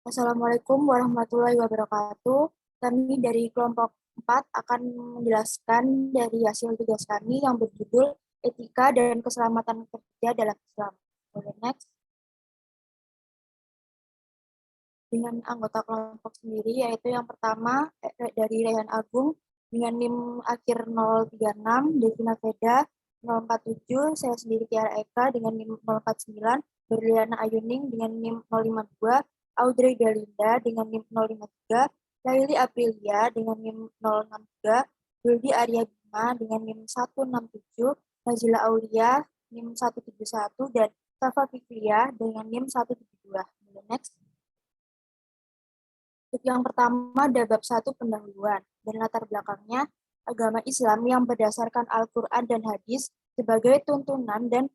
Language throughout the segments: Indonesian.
Assalamualaikum warahmatullahi wabarakatuh. Kami dari kelompok 4 akan menjelaskan dari hasil tugas kami yang berjudul Etika dan Keselamatan Kerja dalam Islam. Boleh next. Dengan anggota kelompok sendiri, yaitu yang pertama dari Rehan Agung dengan NIM akhir 036, Devina Veda 047, saya sendiri Tiara Eka dengan NIM 049, Berliana Ayuning dengan NIM 052, Audrey Galinda dengan NIM 053, Laili Aprilia dengan NIM 063, Wildi Arya Bima dengan NIM 167, Nazila Aulia NIM 171, dan Safa Fikriya dengan NIM 172. Next. Untuk yang pertama ada bab 1 pendahuluan dan latar belakangnya agama Islam yang berdasarkan Al-Quran dan hadis sebagai tuntunan dan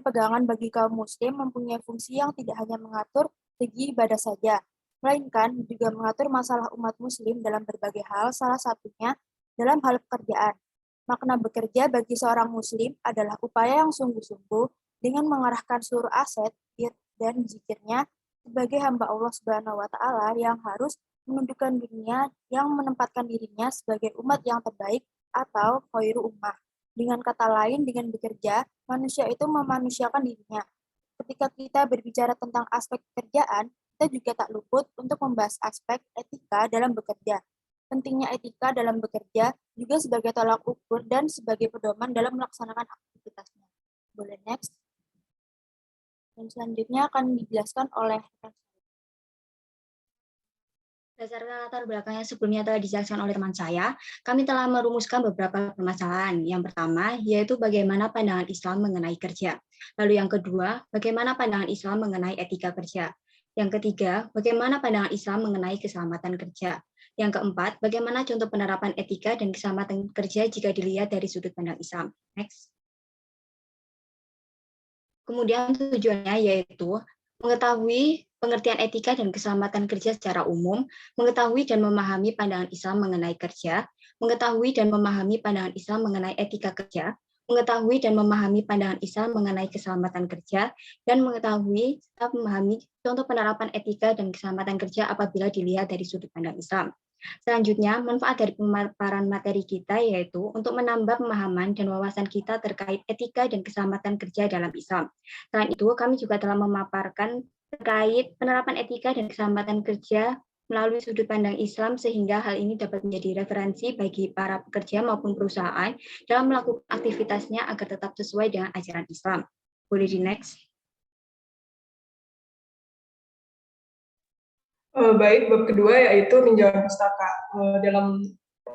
pegangan bagi kaum muslim mempunyai fungsi yang tidak hanya mengatur segi ibadah saja, melainkan juga mengatur masalah umat muslim dalam berbagai hal, salah satunya dalam hal pekerjaan. Makna bekerja bagi seorang muslim adalah upaya yang sungguh-sungguh dengan mengarahkan seluruh aset dan zikirnya sebagai hamba Allah Subhanahu wa taala yang harus menundukkan dunia yang menempatkan dirinya sebagai umat yang terbaik atau khairu ummah. Dengan kata lain, dengan bekerja, manusia itu memanusiakan dirinya. Ketika kita berbicara tentang aspek pekerjaan, kita juga tak luput untuk membahas aspek etika dalam bekerja. Pentingnya etika dalam bekerja juga sebagai tolak ukur dan sebagai pedoman dalam melaksanakan aktivitasnya. Boleh next. Dan selanjutnya akan dijelaskan oleh Berdasarkan latar belakang yang sebelumnya telah dijelaskan oleh teman saya, kami telah merumuskan beberapa permasalahan. Yang pertama, yaitu bagaimana pandangan Islam mengenai kerja. Lalu yang kedua, bagaimana pandangan Islam mengenai etika kerja. Yang ketiga, bagaimana pandangan Islam mengenai keselamatan kerja. Yang keempat, bagaimana contoh penerapan etika dan keselamatan kerja jika dilihat dari sudut pandang Islam. Next. Kemudian tujuannya yaitu mengetahui pengertian etika dan keselamatan kerja secara umum, mengetahui dan memahami pandangan Islam mengenai kerja, mengetahui dan memahami pandangan Islam mengenai etika kerja, mengetahui dan memahami pandangan Islam mengenai keselamatan kerja, dan mengetahui serta memahami contoh penerapan etika dan keselamatan kerja apabila dilihat dari sudut pandang Islam. Selanjutnya, manfaat dari pemaparan materi kita yaitu untuk menambah pemahaman dan wawasan kita terkait etika dan keselamatan kerja dalam Islam. Selain itu, kami juga telah memaparkan terkait penerapan etika dan keselamatan kerja melalui sudut pandang Islam sehingga hal ini dapat menjadi referensi bagi para pekerja maupun perusahaan dalam melakukan aktivitasnya agar tetap sesuai dengan ajaran Islam. Boleh di next. Baik, bab kedua yaitu tinjauan pustaka. Dalam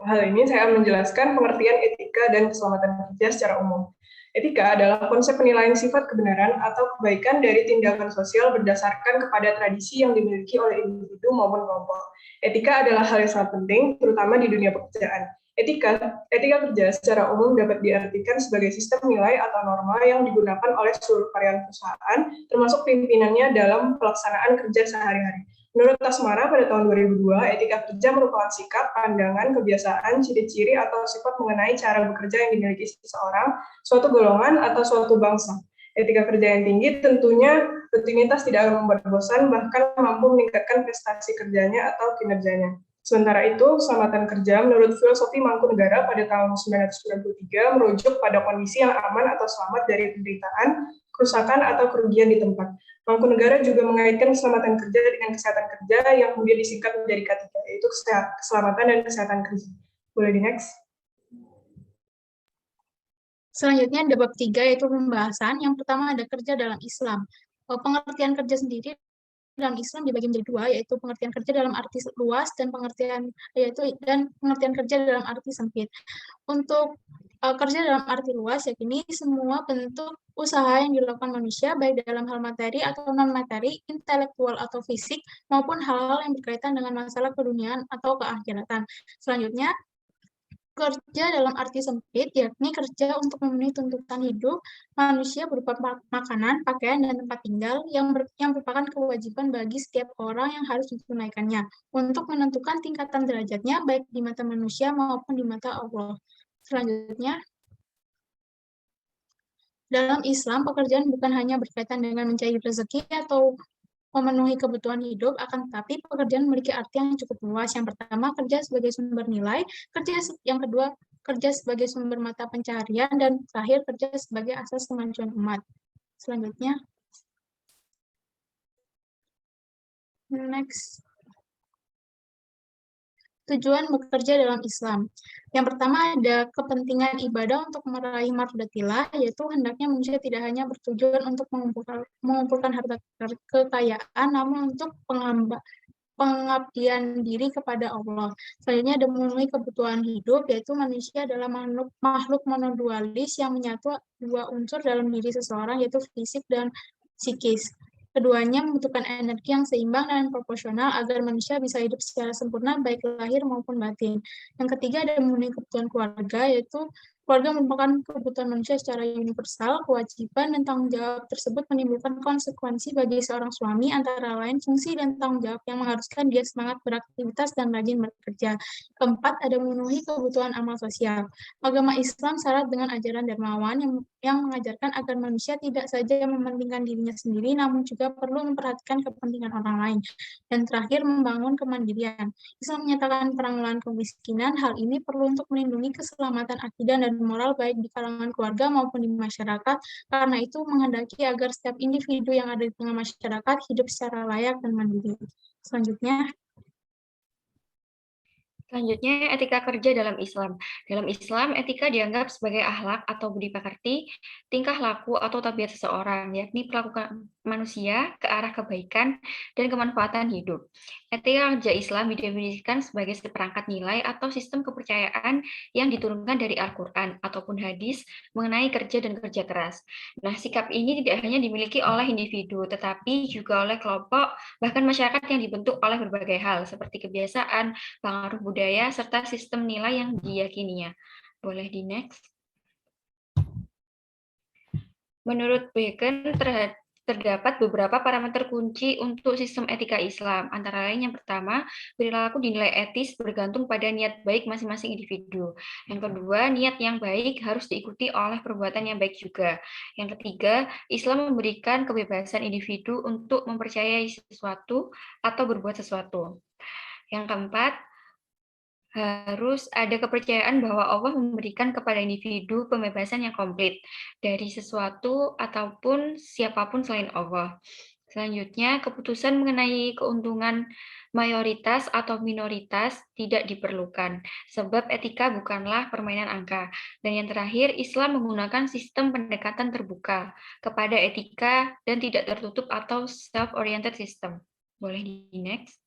hal ini saya menjelaskan pengertian etika dan keselamatan kerja secara umum. Etika adalah konsep penilaian sifat kebenaran atau kebaikan dari tindakan sosial berdasarkan kepada tradisi yang dimiliki oleh individu maupun kelompok. Etika adalah hal yang sangat penting, terutama di dunia pekerjaan. Etika kerja secara umum dapat diartikan sebagai sistem nilai atau norma yang digunakan oleh seluruh karyawan perusahaan, termasuk pimpinannya dalam pelaksanaan kerja sehari-hari. Menurut Tasmara pada tahun 2002, etika kerja merupakan sikap, pandangan, kebiasaan, ciri-ciri, atau sifat mengenai cara bekerja yang dimiliki seseorang, suatu golongan, atau suatu bangsa. Etika kerja yang tinggi tentunya rutinitas tidak akan membuat bosan, bahkan mampu meningkatkan prestasi kerjanya atau kinerjanya. Sementara itu, keselamatan kerja menurut filosofi Mangkunegara pada tahun 1993 merujuk pada kondisi yang aman atau selamat dari penderitaan, kerusakan, atau kerugian di tempat. Mangkunegara juga mengaitkan keselamatan kerja dengan kesehatan kerja yang kemudian disingkat menjadi K3, yaitu keselamatan dan kesehatan kerja. Boleh di next. Selanjutnya ada bab 3 yaitu pembahasan. Yang pertama ada kerja dalam Islam. Pengertian kerja sendiri dalam Islam dibagi menjadi dua, yaitu pengertian kerja dalam arti luas dan pengertian kerja dalam arti sempit. Untuk kerja dalam arti luas, yakni semua bentuk usaha yang dilakukan manusia, baik dalam hal materi atau non-materi, intelektual atau fisik, maupun hal-hal yang berkaitan dengan masalah keduniaan atau keakhiratan. Selanjutnya, kerja dalam arti sempit, yakni kerja untuk memenuhi tuntutan hidup manusia berupa makanan, pakaian, dan tempat tinggal yang merupakan kewajiban bagi setiap orang yang harus ditunaikannya untuk menentukan tingkatan derajatnya baik di mata manusia maupun di mata Allah. Selanjutnya, dalam Islam, pekerjaan bukan hanya berkaitan dengan mencari rezeki atau memenuhi kebutuhan hidup, akan tetapi pekerjaan memiliki arti yang cukup luas. Yang pertama, kerja sebagai sumber nilai, yang kedua, kerja sebagai sumber mata pencaharian, dan terakhir, kerja sebagai asas kemajuan umat. Selanjutnya, next. Tujuan bekerja dalam Islam. Yang pertama ada kepentingan ibadah untuk meraih marhadatillah, yaitu hendaknya manusia tidak hanya bertujuan untuk mengumpulkan harta kekayaan, namun untuk pengabdian diri kepada Allah. Selanjutnya ada memenuhi kebutuhan hidup, yaitu manusia adalah makhluk monodualis yang menyatu dua unsur dalam diri seseorang, yaitu fisik dan psikis. Keduanya membutuhkan energi yang seimbang dan proporsional agar manusia bisa hidup secara sempurna, baik lahir maupun batin. Yang ketiga ada memenuhi kebutuhan keluarga, yaitu keluarga merupakan kebutuhan manusia secara universal. Kewajiban dan tanggung jawab tersebut menimbulkan konsekuensi bagi seorang suami, antara lain fungsi dan tanggung jawab yang mengharuskan dia semangat beraktivitas dan rajin bekerja. Keempat, ada memenuhi kebutuhan amal sosial. Agama Islam syarat dengan ajaran dermawan yang mengajarkan agar manusia tidak saja mementingkan dirinya sendiri, namun juga perlu memperhatikan kepentingan orang lain. Dan terakhir, membangun kemandirian. Islam menyatakan perang melawan kemiskinan. Hal ini perlu untuk melindungi keselamatan akidah dan moral baik di kalangan keluarga maupun di masyarakat. Karena itu menghendaki agar setiap individu yang ada di tengah masyarakat hidup secara layak dan mandiri. Selanjutnya, etika kerja dalam Islam. Dalam Islam, etika dianggap sebagai akhlak atau budi pekerti, tingkah laku atau tabiat seseorang, yakni perlakuan manusia ke arah kebaikan dan kemanfaatan hidup. Etika kerja Islam didefinisikan sebagai seperangkat nilai atau sistem kepercayaan yang diturunkan dari Al-Quran ataupun hadis mengenai kerja dan kerja keras. Nah, sikap ini tidak hanya dimiliki oleh individu, tetapi juga oleh kelompok, bahkan masyarakat yang dibentuk oleh berbagai hal, seperti kebiasaan, pengaruh budaya, serta sistem nilai yang diyakininya. Boleh di next. Menurut Bacon, terdapat beberapa parameter kunci untuk sistem etika Islam. Antara lain yang pertama, perilaku dinilai etis bergantung pada niat baik masing-masing individu. Yang kedua, niat yang baik harus diikuti oleh perbuatan yang baik juga. Yang ketiga, Islam memberikan kebebasan individu untuk mempercayai sesuatu atau berbuat sesuatu. Yang keempat, harus ada kepercayaan bahwa Allah memberikan kepada individu pembebasan yang komplit dari sesuatu ataupun siapapun selain Allah. Selanjutnya, keputusan mengenai keuntungan mayoritas atau minoritas tidak diperlukan, sebab etika bukanlah permainan angka. Dan yang terakhir, Islam menggunakan sistem pendekatan terbuka kepada etika dan tidak tertutup atau self-oriented system. Boleh di next.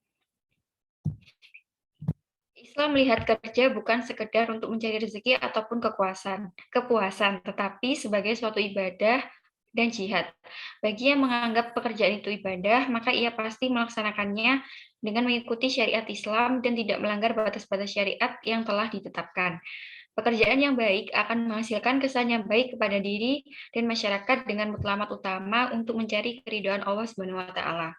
Islam melihat kerja bukan sekedar untuk mencari rezeki ataupun kepuasan, tetapi sebagai suatu ibadah dan jihad. Bagi yang menganggap pekerjaan itu ibadah, maka ia pasti melaksanakannya dengan mengikuti syariat Islam dan tidak melanggar batas-batas syariat yang telah ditetapkan. Pekerjaan yang baik akan menghasilkan kesan yang baik kepada diri dan masyarakat dengan matlamat utama untuk mencari keridhaan Allah Subhanahu wa taala.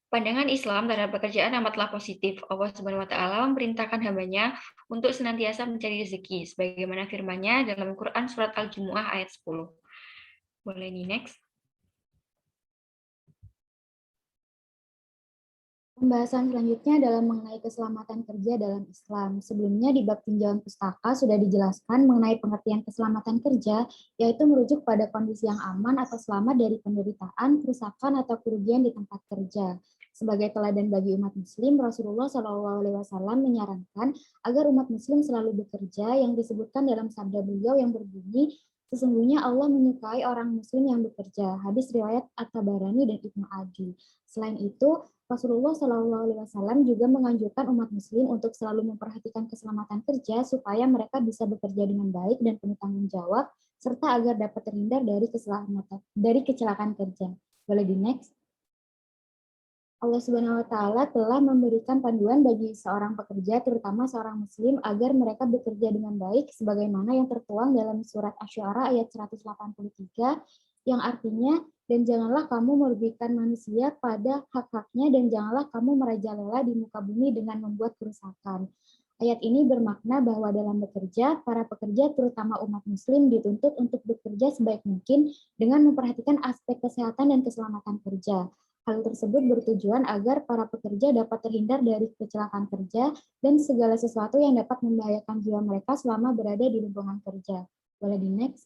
Pandangan Islam terhadap pekerjaan amatlah positif. Allah Subhanahu wa taala memerintahkan hambanya untuk senantiasa mencari rezeki sebagaimana firman-Nya dalam Quran surat Al-Jumu'ah ayat 10. Boleh di next. Pembahasan selanjutnya adalah mengenai keselamatan kerja dalam Islam. Sebelumnya di bab tinjauan pustaka sudah dijelaskan mengenai pengertian keselamatan kerja, yaitu merujuk pada kondisi yang aman atau selamat dari penderitaan, kerusakan, atau kerugian di tempat kerja. Sebagai teladan bagi umat Muslim, Rasulullah SAW menyarankan agar umat Muslim selalu bekerja, yang disebutkan dalam sabda beliau yang berbunyi, sesungguhnya Allah menyukai orang Muslim yang bekerja. Hadis riwayat At-Tabarani dan Ibnu Adi. Selain itu, Rasulullah SAW juga menganjurkan umat Muslim untuk selalu memperhatikan keselamatan kerja supaya mereka bisa bekerja dengan baik dan penuh tanggung jawab, serta agar dapat terhindar dari kecelakaan kerja. Boleh di next. Allah Subhanahu wa taala telah memberikan panduan bagi seorang pekerja, terutama seorang muslim, agar mereka bekerja dengan baik sebagaimana yang tertuang dalam surat Asy-Syu'ara ayat 183 yang artinya, dan janganlah kamu merugikan manusia pada hak-haknya dan janganlah kamu merajalela di muka bumi dengan membuat kerusakan. Ayat ini bermakna bahwa dalam bekerja, para pekerja terutama umat muslim dituntut untuk bekerja sebaik mungkin dengan memperhatikan aspek kesehatan dan keselamatan kerja. Hal tersebut bertujuan agar para pekerja dapat terhindar dari kecelakaan kerja dan segala sesuatu yang dapat membahayakan jiwa mereka selama berada di lingkungan kerja. Boleh di next?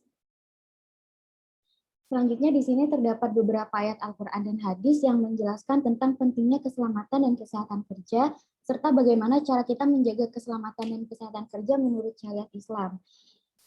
Selanjutnya di sini terdapat beberapa ayat Al-Quran dan hadis yang menjelaskan tentang pentingnya keselamatan dan kesehatan kerja, serta bagaimana cara kita menjaga keselamatan dan kesehatan kerja menurut syariat Islam.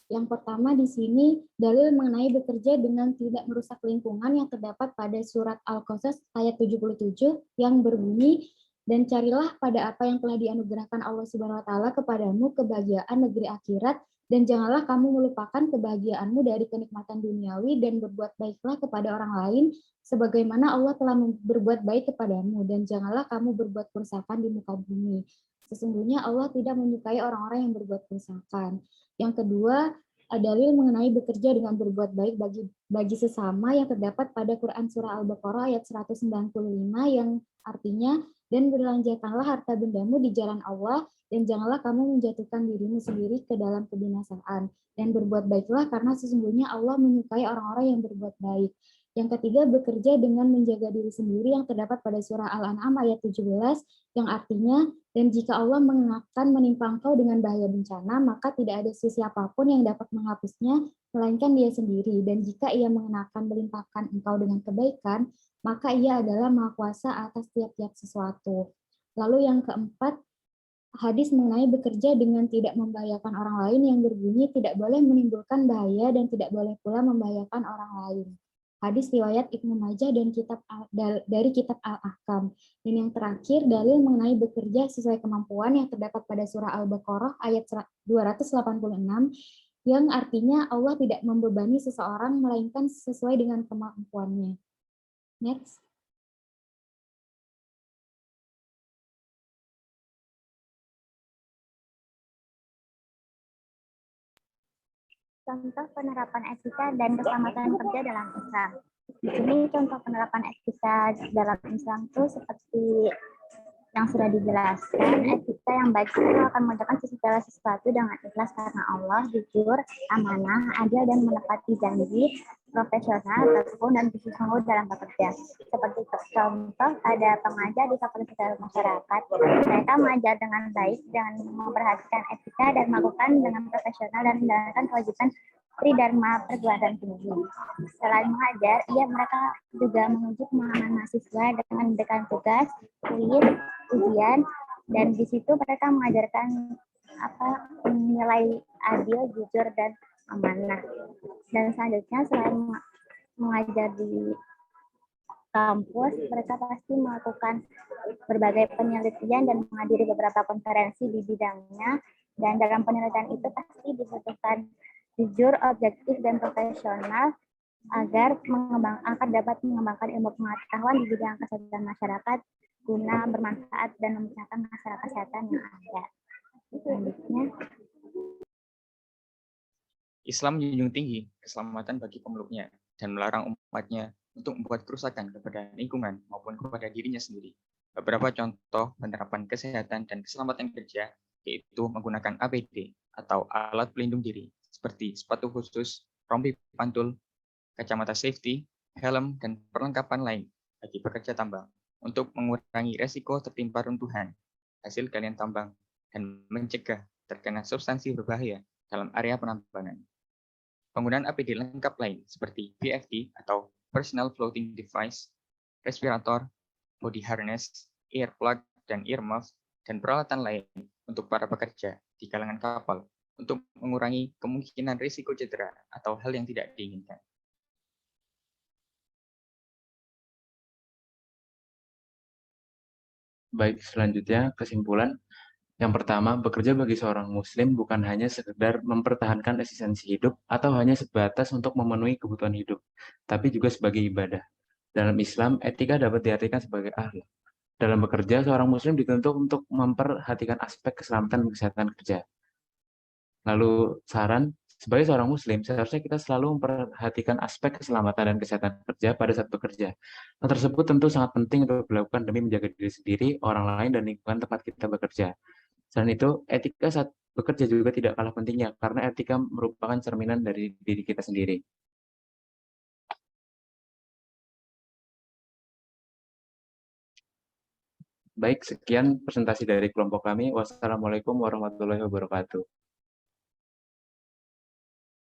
Yang pertama di sini dalil mengenai bekerja dengan tidak merusak lingkungan yang terdapat pada surat Al-Qasas ayat 77 yang berbunyi, dan carilah pada apa yang telah dianugerahkan Allah Subhanahu wa taala kepadamu kebahagiaan negeri akhirat, dan janganlah kamu melupakan kebahagiaanmu dari kenikmatan duniawi, dan berbuat baiklah kepada orang lain sebagaimana Allah telah berbuat baik kepadamu, dan janganlah kamu berbuat kerusakan di muka bumi. Sesungguhnya Allah tidak menyukai orang-orang yang berbuat kerusakan. Yang kedua, dalil mengenai bekerja dengan berbuat baik bagi sesama yang terdapat pada Quran Surah Al-Baqarah ayat 195 yang artinya, dan berlanjutkanlah harta bendamu di jalan Allah, dan janganlah kamu menjatuhkan dirimu sendiri ke dalam kebinasaan, dan berbuat baiklah karena sesungguhnya Allah menyukai orang-orang yang berbuat baik. Yang ketiga, bekerja dengan menjaga diri sendiri yang terdapat pada surah Al-An'am ayat 17 yang artinya, dan jika Allah akan menimpa engkau dengan bahaya bencana, maka tidak ada sisi apapun yang dapat menghapusnya, melainkan Dia sendiri. Dan jika Ia mengenakan melimpahkan engkau dengan kebaikan, maka Ia adalah Maha Kuasa atas tiap-tiap sesuatu. Lalu yang keempat, hadis mengenai bekerja dengan tidak membahayakan orang lain yang berbunyi tidak boleh menimbulkan bahaya dan tidak boleh pula membahayakan orang lain. Hadis riwayat Ibnu Majah dan dari kitab Al-Ahkam. Dan yang terakhir, dalil mengenai bekerja sesuai kemampuan yang terdapat pada surah Al-Baqarah ayat 286 yang artinya Allah tidak membebani seseorang melainkan sesuai dengan kemampuannya. Next. Contoh penerapan etika dan keselamatan kerja dalam Islam. Di sini contoh penerapan etika dalam Islam itu seperti yang sudah dijelaskan, etika yang baik itu akan mengerjakan segala sesuatu dengan ikhlas karena Allah, jujur, amanah, adil, dan menepati janji, profesional, tekun, dan bersungguh dalam bekerja. Seperti contoh, ada pengajar di fakultas masyarakat, mereka mengajar dengan baik, dengan memperhatikan etika, dan melakukan dengan profesional, dan menjalankan kewajiban Tridharma perguruan tinggi. Selain mengajar, mereka juga menguji pemahaman mahasiswa dengan memberikan tugas, kuis, ujian, dan di situ mereka mengajarkan nilai adil, jujur, dan amanah. Dan selanjutnya selain mengajar di kampus, mereka pasti melakukan berbagai penelitian dan menghadiri beberapa konferensi di bidangnya. Dan dalam penelitian itu pasti dibutuhkan jujur, objektif, dan profesional agar akan dapat mengembangkan ilmu pengetahuan di bidang kesehatan masyarakat guna bermanfaat dan mempersiapkan masalah kesehatan yang ada. Selanjutnya, Islam menjunjung tinggi keselamatan bagi pemeluknya dan melarang umatnya untuk membuat kerusakan kepada lingkungan maupun kepada dirinya sendiri. Beberapa contoh penerapan kesehatan dan keselamatan kerja yaitu menggunakan APD atau alat pelindung diri seperti sepatu khusus, rompi pantul, kacamata safety, helm, dan perlengkapan lain bagi pekerja tambang untuk mengurangi resiko tertimpa runtuhan hasil galian tambang dan mencegah terkena substansi berbahaya dalam area penambangan. Penggunaan APD lengkap lain seperti PFD atau Personal Floating Device, respirator, body harness, earplug, dan earmuff, dan peralatan lain untuk para pekerja di kalangan kapal untuk mengurangi kemungkinan risiko cedera atau hal yang tidak diinginkan. Baik, selanjutnya kesimpulan. Yang pertama, bekerja bagi seorang muslim bukan hanya sekedar mempertahankan eksistensi hidup atau hanya sebatas untuk memenuhi kebutuhan hidup, tapi juga sebagai ibadah. Dalam Islam, etika dapat diartikan sebagai akhlak. Dalam bekerja, seorang muslim dituntut untuk memperhatikan aspek keselamatan dan kesehatan kerja. Lalu saran, sebagai seorang muslim, seharusnya kita selalu memperhatikan aspek keselamatan dan kesehatan kerja pada saat bekerja. Hal tersebut tentu sangat penting untuk dilakukan demi menjaga diri sendiri, orang lain, dan lingkungan tempat kita bekerja. Selain itu, etika saat bekerja juga tidak kalah pentingnya, karena etika merupakan cerminan dari diri kita sendiri. Baik, sekian presentasi dari kelompok kami. Wassalamualaikum warahmatullahi wabarakatuh.